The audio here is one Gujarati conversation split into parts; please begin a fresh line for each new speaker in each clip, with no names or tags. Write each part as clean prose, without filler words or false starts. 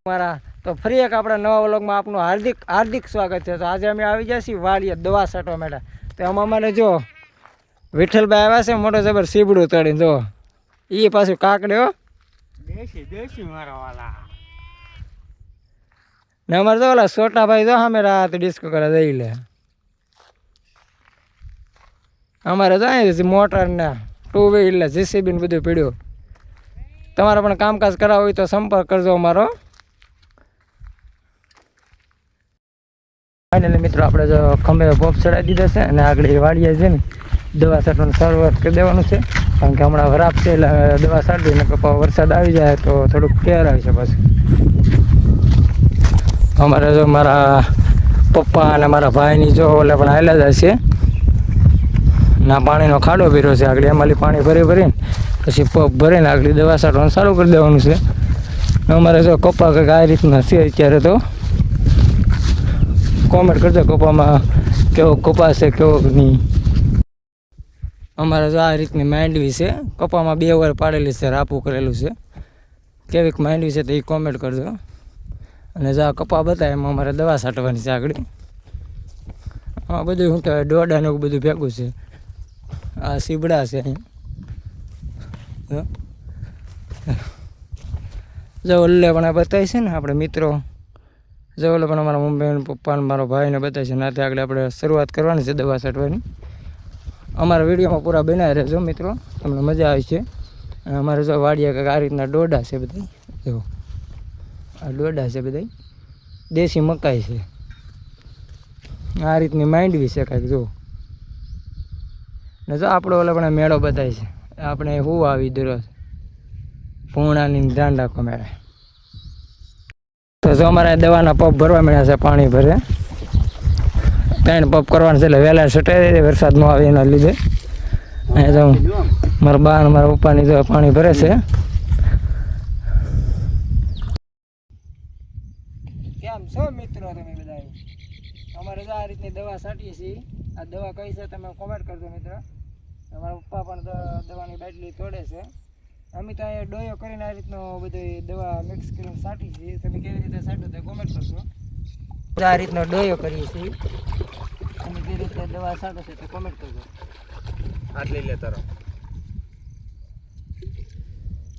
મારા તો ફરી એક આપણા નવા વ્લોગમાં આપનું હાર્દિક હાર્દિક સ્વાગત છે. તો આજે અમે આવી ગયા છીએ વાડીએ દવા છાંટવા માટે. તો આમાં મને જો વિઠ્ઠલભાઈ આવ્યા છે મોટો જબર સીબડું તળીને જો એ પાછું કાકડ્યો
દેશી દેશી મારા વાલા
ને અમારે તો ઓલા છોટાભાઈ જો અમે રાત ડિસ્કો કરે જઈ લે. અમારે તો અહીં મોટર ને 2 વ્હીલર જેસીબી ને બધું પીડ્યું. તમારે પણ કામકાજ કરાવવું હોય તો સંપર્ક કરજો અમારો. ફાઇનલી મિત્રો આપણે જો ખંભે પોપ ચડાવી દીધો છે અને આગળ વાડીએ છે ને દવા છાંટવાનું શરૂઆત કરી દેવાનું છે. કારણ કે હમણાં વરાપ છે એટલે દવા છાંટી ને વરસાદ આવી જાય તો થોડુંક કેર આવી છે. પછી અમારે જો મારા પપ્પા અને મારા ભાઈની જો ઓલે પણ હાલ્યા જાય છે ના પાણીનો ખાડો પીર્યો છે. આગળ એમાંથી પાણી ભરી ભરીને પછી પગ ભરીને આગળ દવા છાંટવાનું ચાલુ કરી દેવાનું છે. અમારે જો કપા કંઈક આ રીતના છે અત્યારે. તો કોમેન્ટ કરજો કપામાં કેવો કપા છે કેવો નહીં. અમારે જો આ રીતની માંડવી છે કપામાં 2 વાર પાડેલી છે, રાપું કરેલું છે. કેવીક માંડવી છે તો એ કોમેન્ટ કરજો. અને જો આ કપા બતાવે એમાં અમારે દવા છાંટવાની છે આગળ. આમાં બધું શું કહેવાય ડોડાને એવું બધું ભેગું છે. આ સીબડા છે અહીંયા જો ઓલે પણ આ બતાવી છે ને આપણે મિત્રો. જો ઓલે પણ અમારા મમ્મી પપ્પા ને મારો ભાઈને બતાવે છે. નાથી આગળ આપણે શરૂઆત કરવાની છે દવા છાંટવાની. અમારા વિડીયોમાં પૂરા બનાવી રહેજો મિત્રો, તમને મજા આવે છે. અને અમારે જો વાડીએ કંઈક આ રીતના ડોડા છે બધા. જો આ ડોડા છે બધા દેશી મકાઈ છે. આ રીતની માંડવી છે કાંઈક જો. ને જો આપણો ઓલા પણ મેળો બતાવે છે. આપણે હું આવી દરરોજ પૂર્ણાની ધ્યાન રાખવા મેળે. તો જો અમારે દવાના પંપ ભરવા મળ્યા છે, પાણી ભરે 3 પંપ કરવાના છે એટલે વહેલા છટાઈ દે વરસાદ ન આવે એના લીધે. અહીંયા તો મારા બા અને મારા પપ્પાની જો પાણી ભરે છે. કેમ છો મિત્રો તમે બધા? અમારે તો આ રીતની દવા છાંટીએ છીએ. આ દવા કઈ છે તમે કોમેન્ટ કરજો મિત્રો. અમારા પપ્પા પણ દવાની બાટલી તોડે છે. અમે તો અહીંયા ડોયો કરીને આ રીતનો બધી દવા મિક્સ કરીને છાંટી છીએ. તમે કેવી રીતે છાંટો તો કોમેન્ટ કરજો. આ રીતનો ડોયો કરીએ છીએ. તમે કેવી રીતે દવા છાંટો છે તો કોમેન્ટ કરજો.
આટલી લે તારો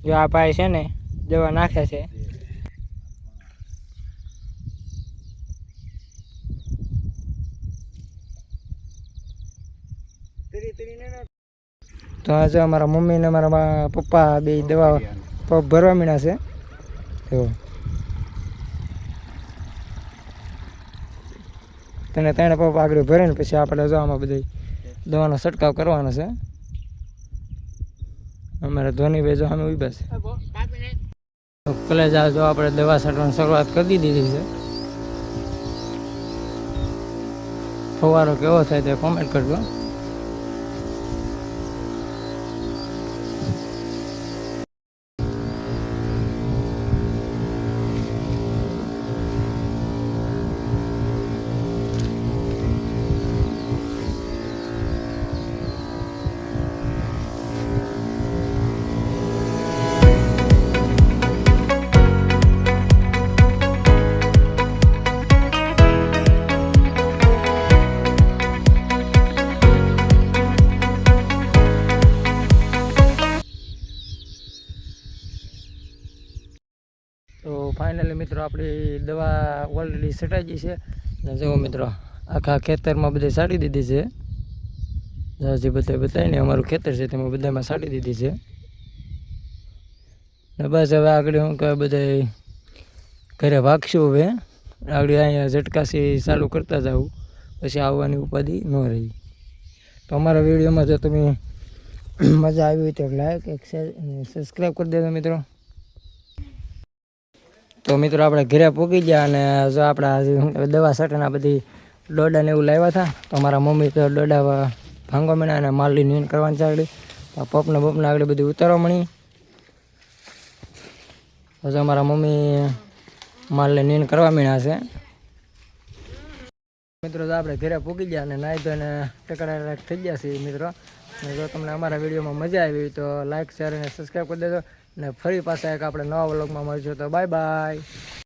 જો આ ભાઈ છે ને દવા નાખે છે. તો આજે અમારા મમ્મી ને મારા પપ્પા બે દવા પગ ભરવા મીણા છે. તો તને 3 પગ આગળ ભરે ને પછી આપણે જો આમાં બધી દવાનો છંટકાવ કરવાનો છે. અમારે ધોની ભાઈ જો અમે ઉભા છે. કલેજા જો આપણે દવા છાંટવાની શરૂઆત કરી દીધી છે. ફવારો કેવો થાય તે કોમેન્ટ કરજો. તો ફાઇનલી મિત્રો આપણી દવા ઓલરેડી છટાઈ ગઈ છે. ને જુઓ મિત્રો આખા ખેતરમાં બધે છાંટી દીધી છે. જે બધા બતાવીને અમારું ખેતર છે તેમાં બધામાં છાંટી દીધી છે. ને બસ હવે આગળ હું કહે બધા ઘરે ભાગશું. હવે આગળ અહીંયા ઝટકાસી ચાલુ કરતા જાઉં પછી આવવાની ઉપાધિ ન રહી. તો અમારા વિડીયોમાં જો તમે મજા આવી હોય તો લાઈક એક શેર સબસ્ક્રાઈબ કરી દેજો મિત્રો. તો મિત્રો આપણે ઘરે પૂગી ગયા અને જો આપણા દવા છાંટીને બધી ડોડાને એવું લાવ્યા હતા. તો અમારા મમ્મી તો ડોડા ભાંગવા માંડ્યા અને માલની નીણ કરવાની છે આગળ. પપને બપને આગળ બધી ઉતારવા મળી. પછી અમારા મમ્મી માલને નીણ કરવા માંડ્યા છે. મિત્રો તો આપણે ઘરે પૂગી ગયા અને નાહી ધોઈને ટકડા થઈ ગયા છીએ મિત્રો. જો તમને અમારા વિડીયોમાં મજા આવી તો લાઈક શેર અને સબસ્ક્રાઈબ કરી દેજો. ને ફરી પાછા એક આપણે નવા વ્લોગમાં મળીશું. તો બાય બાય.